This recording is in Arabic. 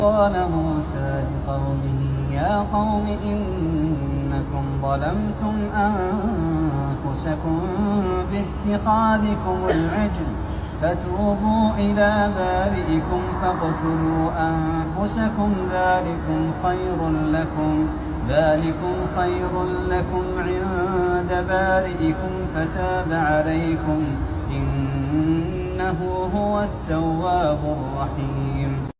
قال موسى لقومه يا قوم إنكم ظلمتم أنفسكم باتخاذكم العجل فتوبوا إلى بارئكم فاقتلوا أنفسكم ذلكم خير لكم عند بارئكم فتاب عليكم إنه هو التواب الرحيم